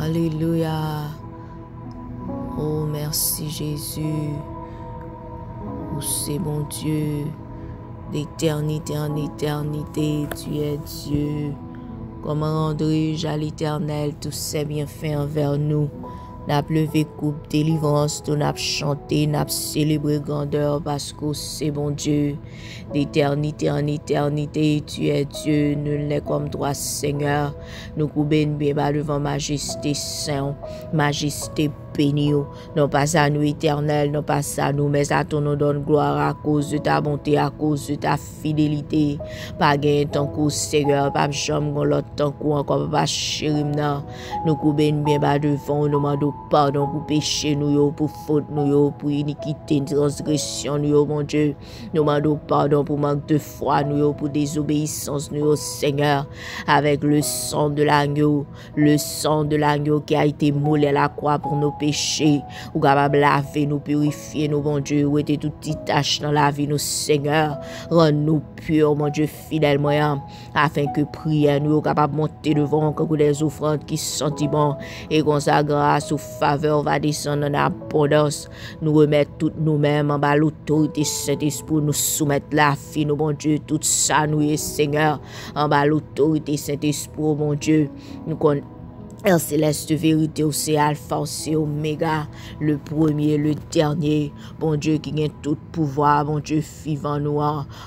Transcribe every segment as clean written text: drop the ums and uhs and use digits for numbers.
Alléluia. Oh, merci Jésus. Oh, c'est mon Dieu. D'éternité en éternité, tu es Dieu. Comment rendrai-je à l'Éternel tous ses bienfaits envers nous? N'a levé coupe délivrance, nous n'a chanté, n'a célébré grandeur parce que c'est bon Dieu. D'éternité en éternité, tu es Dieu, nul n'est comme toi Seigneur. Nous coubons bien bas devant majesté saint, majesté béni, non pas à nous éternel, non pas à nous, mais à ton nom donne gloire à cause de ta bonté, à cause de ta fidélité. Pas gain ton coup Seigneur, pas jamais l'autre ton coup encore pas chérim nan. Nous coubons bien bas devant, nous demandons pardon pour péché nous, pour faute nous, pour iniquité, transgression nous, mon Dieu. Nous demandons pardon pour manque de foi nous, pour désobéissance nous, Seigneur, avec le sang de l'agneau qui a été moulé à la croix pour nos péchés, ou capable laver nous, purifier nous, mon Dieu, où était toute petite tâche dans la vie nous, Seigneur, rends-nous purs, mon Dieu, fidèlement, afin que prière nous capable monter devant que des offrandes qui sont bon et qu'on sa grâce ou faveur va descendre en abondance. Nous remettre toutes nous-mêmes en bas l'autorité Saint-Esprit, nous soumettre la vie, nous, mon Dieu, tout ça, nous, et Seigneur, en bas l'autorité Saint-Esprit, mon Dieu, nous Père céleste vérité, c'est Alpha, c'est Oméga, le premier, le dernier, bon Dieu qui a tout pouvoir, bon Dieu vivant nous,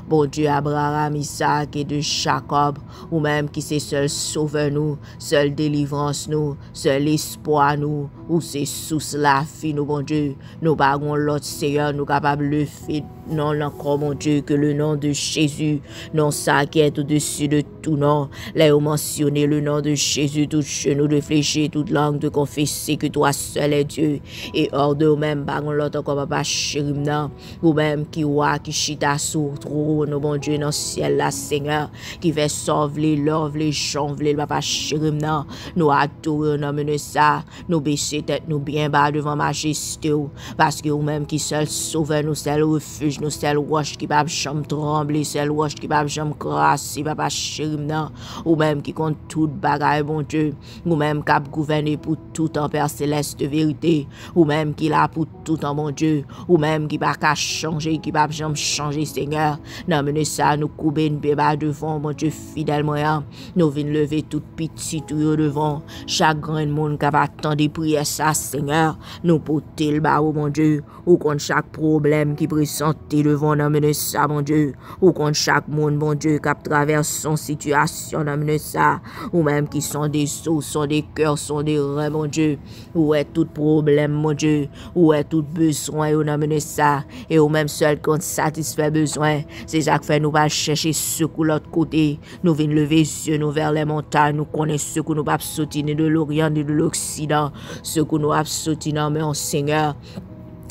bon Dieu Abraham, Isaac et de Jacob, ou même qui c'est seul sauveur nous, seul délivrance nous, seul espoir nous, ou c'est sous la vie nous, bon Dieu, nous bagons l'autre Seigneur, nous capables de faire non encore, mon Dieu, que le nom de Jésus, non ça qui est au-dessus de tout nom, là où mentionner le nom de Jésus, tout genou de flécher, toute langue de confesser que toi seul est Dieu, et hors de nous-mêmes, bagon l'autre encore papa chérim nan, ou même qui wa, qui chita sous trône, bon Dieu, dans le ciel, la Seigneur, qui fait sauver l'œuvre, les chanvres, le papa chérim nan, nous adorons, nous mener ça, nous baisser tête, nous bien bas devant majesté, parce que nous-mêmes qui seul sauve nous, seul refuge, nous seul roche qui va jamais trembler, seul roche qui va jamais crasser, papa chérim nan, ou même qui compte toute bagaille, bon Dieu, ou même qui a gouverné pour tout en Père céleste de vérité, ou même qui l'a pour tout en mon Dieu, ou même qui va qu'à changer, qui va jamais changer, Seigneur. Non, mais ça, nous couper une bébé devant, mon Dieu, fidèlement, nous venons lever toute petite tout devant, chaque grand monde qui va attendre prier ça, Seigneur, nous porter le bas, mon Dieu, ou contre chaque problème qui présente devant, non, mais ça, mon Dieu, ou contre chaque monde, mon Dieu, qui traverse son situation, non, mais ça, ou même qui sont des os, sont des cœurs, sont des reins, mon Dieu, où est tout problème, mon Dieu, où est tout besoin, on a mené ça, et ou même seul qu'on satisfait besoin, c'est ça que fait nous pas chercher secours l'autre côté, nous venons lever les yeux nous vers les montagnes, nous connaissons ce que nous pas sauter ni de l'Orient ni de l'Occident, ce que nous pas sauter non mais en Seigneur.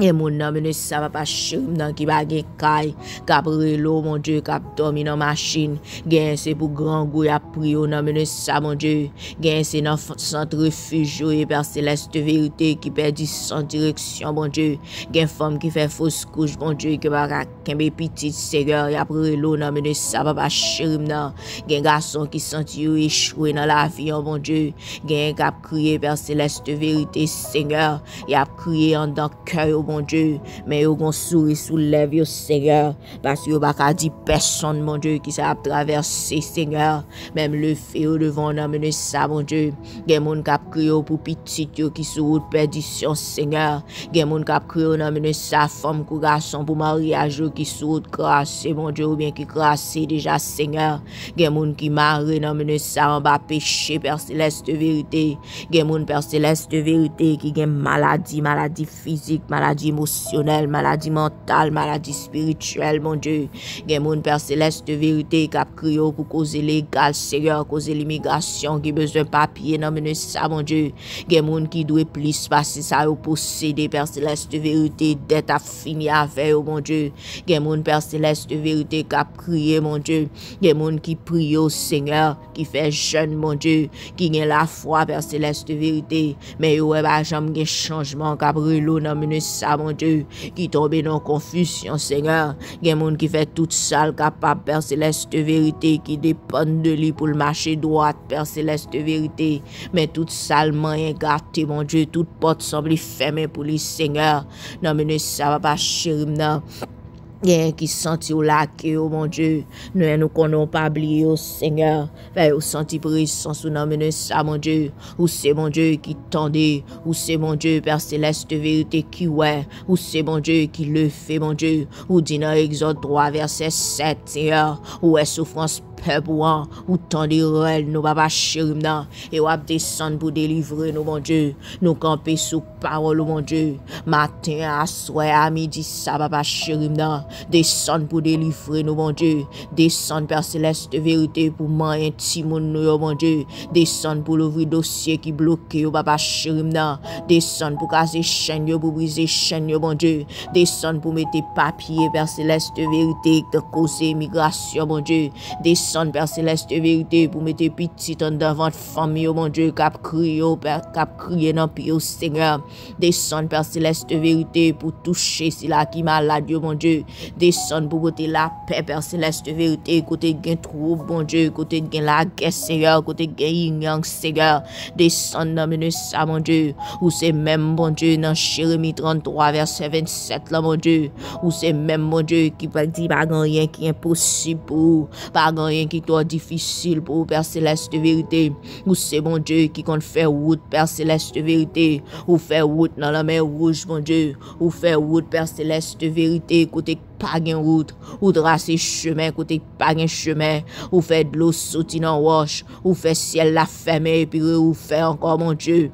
Et mon nom, ça va pas chérim dans qui va gen kay, cabrelo, mon Dieu, cap dormi dans machine. Gen c'est pour grand goût à prier, non, ça, mon Dieu. Gen c'est dans centre refuge, et Père céleste de vérité qui perd sans direction, mon Dieu. Gen femme qui fait fausse couche, mon Dieu, qui va kembe petite Seigneur, y a prelo, non, ça va pas chérim dans. Gen garçon qui senti échoué dans la vie, mon Dieu. Gen cap crier, Père céleste de vérité, Seigneur. Y a crié en dans cœur, mon Dieu, mais yo gon souris sous lèvres, Seigneur, parce que yo pas ka di personne, mon Dieu, qui ça traverser, Seigneur, même le feu devant nous mener ça, mon Dieu, gen moun k'ap crié pour petit yo qui sous route perdition, Seigneur, gen moun k'ap crié nous mener ça, femme ou garçon pour mariage qui sous route grâce, mon Dieu, ou bien qui grâce déjà, Seigneur, gen moun qui marre nous mener ça en bas péché, Père céleste de vérité, gen moun Père céleste de vérité qui gen maladie physique, maladie émotionnelle, maladie mentale, maladie spirituelle, mon Dieu. Gen moun Père céleste de vérité qui a crié pour causer légal, Seigneur, causer l'immigration, qui besoin de papier, non, mais ça, mon Dieu. Gen moun qui doit plus passer ça au posséder, Père céleste de vérité, d'être à finir avec, mon Dieu. Gen moun Père céleste de vérité qui a crié, mon Dieu. Gen moun qui prie au Seigneur, qui fait jeûne, mon Dieu, qui a la foi, Père céleste de vérité, mais yo, bah, jamais changement, cabrelo, non, mais ça, ça, mon Dieu, qui tombe dans confusion, Seigneur. Il y a des gens qui fait tout ça, capable, Père Céleste de vérité, qui dépendent de lui pour le marcher droit, Père Céleste de vérité. Mais tout ça, le moyen gâté, mon Dieu, toute porte semble fermée pour lui, Seigneur. Non, mais ça va pas chérir, non. Rien qui senti au lac, oh mon Dieu, nous ne connaissons pas oublier, oh Seigneur. Fait au senti présence ou non ça, mon Dieu. Ou c'est mon Dieu qui tendait, ou c'est mon Dieu, Père Céleste de vérité qui ouais, ou c'est mon Dieu qui le fait, mon Dieu. Ou dit dans Exode 3, verset 7, Seigneur, ou est souffrance peuple ou tendez réel, nous pas chérir nan, et ou descendre pour délivrer nous, mon Dieu. Nous camper sous parole, mon Dieu. Matin à soir, à midi, ça va pas chérir nan. Descendre pour délivrer nous, mon Dieu. Descendre, Père Céleste de vérité, pour moyen timon nous, mon Dieu. Descendre pour l'ouvrir dossier qui bloqué, ou pas chérir nan. Descendre pour casser chaîne, pour briser chaîne, mon Dieu. Descendre pour mettre papier, Père Céleste de vérité, de causer migration, mon Dieu. Descendre, Père Céleste de vérité, pour mettre petit en devant de famille, mon Dieu, cap crier, cap crier dans pied, Seigneur. Descendre, Père Céleste de vérité, pour toucher si là qui malade, mon Dieu. Descendre pour côté la paix, Père Céleste de vérité, côté gain trouble, mon Dieu, côté gain la guerre, Seigneur, côté gain yin-yang, Seigneur. Descendre dans le ça, mon Dieu, ou c'est même, mon Dieu, dans Jérémie 33, verset 27, là, mon Dieu, ou c'est même, mon Dieu, qui va dire, pas rien qui est impossible pour, pas rien qui est difficile pour, Père Céleste de vérité, ou c'est, mon Dieu, qui compte faire route, Père Céleste de vérité, ou faire route dans la mer rouge, mon Dieu, ou faire route, Père Céleste de vérité, côté pas de route, ou tracer chemin, côté pas de chemin, ou faire de l'eau sauter dans roche, ou faire ciel la fermer, et puis ou faire encore, mon Dieu.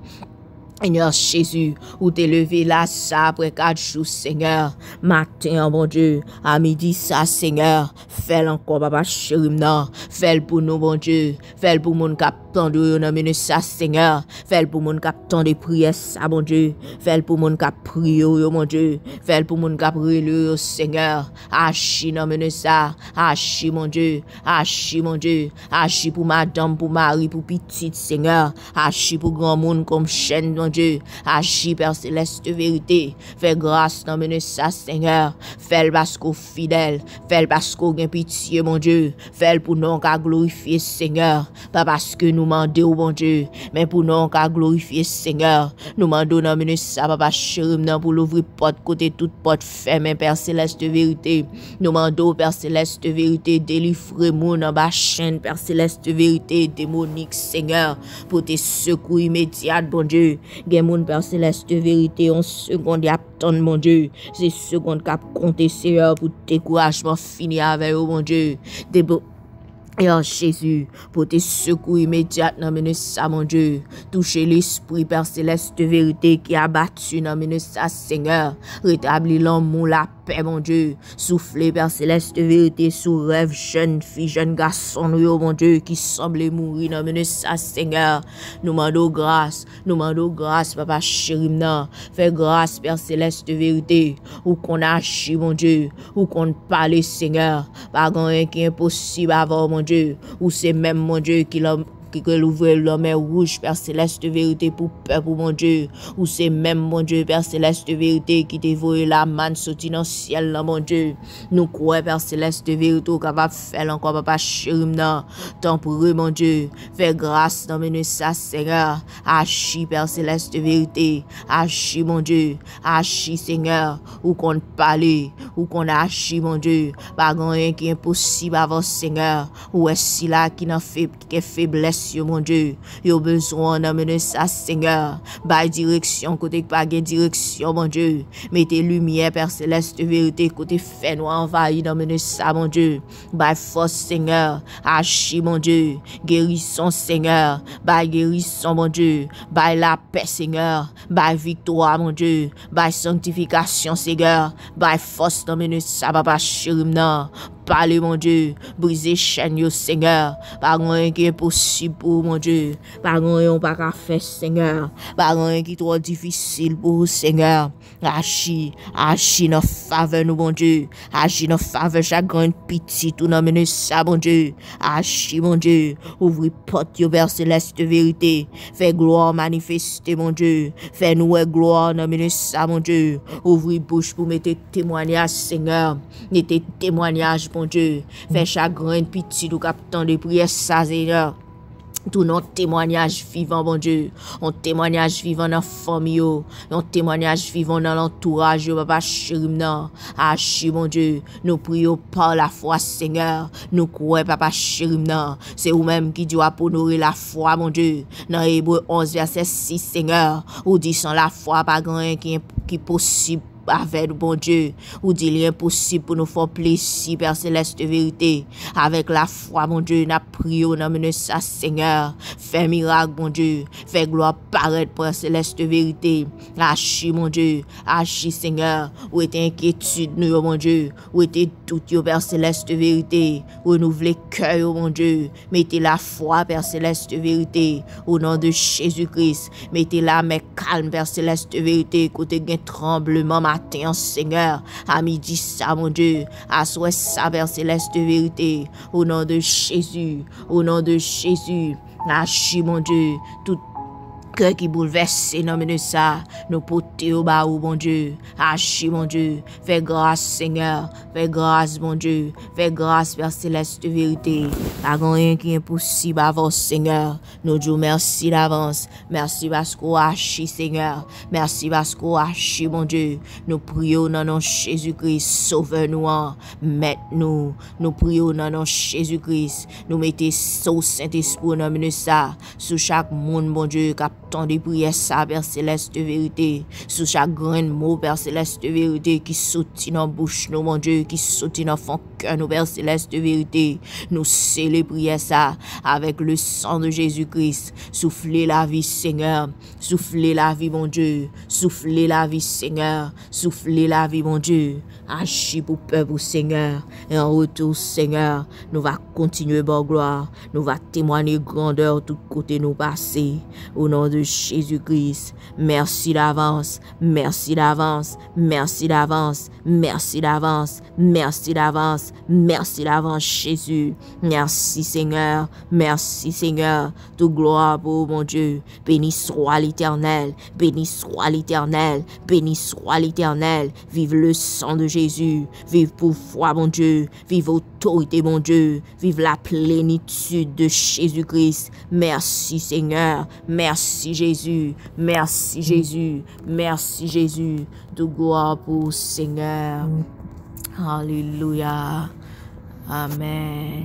Seigneur Jésus, ou t'es levé là, ça, après 4 jours, Seigneur. Matin, mon Dieu, à midi, ça, Seigneur. Fais-le encore, papa, chéri, non. Fais-le pour nous, mon Dieu. Fais-le pour mon cap, de nous, ça, Seigneur. Fais-le pour mon cap, de prière, ça, mon Dieu. Fais-le pour mon cap, prier, mon Dieu. Fais-le pour mon cap, relire, Seigneur. Achi, non, ça. Achi, mon Dieu. Achi, mon Dieu. Achi pour madame, pour mari, pour petite, Seigneur. Achi pour grand monde comme chaîne, mon Dieu, agis, Père Céleste de vérité. Fais grâce dans ça, Seigneur. Fais-le parce qu'on fidèle. Fais-le parce qu'on a pitié, mon Dieu. Fais-le pour nous qu'à glorifier, Seigneur. Pas parce que nous demandons, mon Dieu, mais pour nous qu'à glorifier, Seigneur. Nous demandons dans ça, papa chéri, pour l'ouvrir porte côté toute porte fermée, Père Céleste de vérité. Nous demandons, Père Céleste de vérité, délivrer-moi dans ma chaîne, Père Céleste de vérité, démonique, Seigneur, pour tes secours immédiats, bon Dieu. Gen moun, Père Céleste de vérité, en seconde y attendre, mon Dieu. C'est seconde cap compter, Seigneur, pour découragement fini avec eux, mon Dieu. Et en Jésus, pour tes secours immédiats, non, ça, mon Dieu. Toucher l'esprit, Père Céleste de vérité, qui a battu, non, ça, Seigneur. Rétablir l'amour, la paix, mon Dieu. Souffler, Père Céleste de vérité, sous rêve, jeune fille, jeune garçon, mon Dieu, qui semblait mourir, non, ça, Seigneur. Nous demandons grâce, Papa chéri, non. Fais grâce, Père Céleste de vérité, ou qu'on agit, mon Dieu, ou qu'on parle, Seigneur. Pas rien qui est impossible avant, mon Dieu, ou c'est même, mon Dieu, qui l'ouvre la mer rouge, Père Céleste de vérité, pour peuple, mon Dieu, ou c'est même, mon Dieu, Père Céleste de vérité, qui dévoile la manne sortie dans le ciel, là, mon Dieu. Nous croyons, Père Céleste de vérité, capable de faire encore, papa chéri, non. Tant pour eux, mon Dieu, fais grâce dans ça, Seigneur. Agis, Père Céleste de vérité, agis, mon Dieu, agis, Seigneur, ou qu'on parle, ou qu'on agit, mon Dieu, pas rien qui est impossible avant, Seigneur, ou est-ce là qui n'a fait, qui est faiblesse, mon Dieu, yo besoin d'amener ça, Seigneur. By direction, côté pas de direction, mon Dieu. Mettez lumière, Père Céleste de vérité, côté fait nous envahir d'amener ça, mon Dieu. By force, Seigneur. Agis, mon Dieu. Guérison, Seigneur. By guérison, mon Dieu. By la paix, Seigneur. By victoire, mon Dieu. By sanctification, Seigneur. By force d'amener ça, papa chéri, non. parler, mon Dieu. Briser chaîne, yo, Seigneur. Pas rien qui est possible pour mon Dieu. Pas rien pas qu'à faire, Seigneur. Pas rien qui est trop difficile pour Seigneur. Agis dans faveur, nous, mon Dieu. Agis dans faveur, chaque grande pitié, tout dans le ça, mon Dieu. Agis, mon Dieu. Ouvre porte, yo, Père céleste de vérité. Fais gloire manifester, mon Dieu. Fais nous gloire dans le ça, mon Dieu. Ouvre bouche pour mettre témoignage, Seigneur. Mettez témoignage, mon Dieu. Fais chaque grande pitié, nous captons des prières, ça, Seigneur. Tout notre témoignage vivant, bon Dieu. Un témoignage vivant dans la famille, un témoignage vivant dans l'entourage, papa chéri, non. Agis, mon Dieu. Nous prions par la foi, Seigneur. Nous croyons, papa chéri, non. C'est vous-même qui doit pour nourrir la foi, mon Dieu. Dans Hébreux 11, verset 6, Seigneur. Ou dit sans la foi, pas grand qui est possible. Avec bon Dieu, ou dit l'impossible pour nous faire plaisir, Père céleste de vérité. Avec la foi, mon Dieu, n'a prié, n'a mené ça, Seigneur. Fais miracle, mon Dieu. Fais gloire paraître, Père céleste de vérité. Agis, mon Dieu. Agis, Seigneur. Où est inquiétude, nous, mon Dieu. Où était tout, Père céleste de vérité. Renouvelez cœur, mon Dieu. Mettez la foi, Père céleste de vérité. Au nom de Jésus-Christ. Mettez la main calme, Père céleste de vérité. Côté gain tremblement, matin, Seigneur, à midi, ça, mon Dieu, à soir, ça, Père céleste de vérité, au nom de Jésus, agis, mon Dieu, tout cœur qui bouleverse, non mais de ça, nous porter au bas, mon Dieu, agis, mon Dieu, fais grâce, Seigneur, fais grâce, mon Dieu, fais grâce, Père céleste de vérité, pas rien qui est impossible avant, Seigneur, nous disons merci d'avance, merci parce qu'on agit, Seigneur, merci parce qu'on agit, mon Dieu, nous prions dans nom Jésus-Christ, sauve-nous, mette-nous, nous prions dans nom Jésus-Christ, nous mettez au Saint-Esprit, non mais de ça, sous chaque monde, mon Dieu, tant de prières, ça, Père céleste de vérité, sous chaque grain de mot, Père céleste de vérité, qui saute dans la bouche, nous, mon Dieu, qui saute dans le cœur, nous, Père céleste de vérité, nous célébrons ça avec le sang de Jésus-Christ. Soufflez la vie, Seigneur, soufflez la vie, mon Dieu, soufflez la vie, Seigneur, soufflez la vie, mon Dieu. Agis pour peuple, Seigneur, et en retour, Seigneur, nous va continuer par gloire, nous va témoigner grandeur tout côté nous passer. Au nom de Jésus-Christ, merci d'avance, merci d'avance, merci d'avance, merci d'avance, merci d'avance, merci d'avance, Jésus. Merci Seigneur, toute gloire pour mon Dieu. Béni soit l'Éternel, béni soit l'Éternel, béni soit l'Éternel. Vive le sang de Jésus, vive pour foi, mon Dieu, vive autorité, mon Dieu, vive la plénitude de Jésus-Christ. Merci Seigneur, merci Jésus, merci Jésus, merci Jésus. De gloire pour Seigneur. Alléluia. Amen.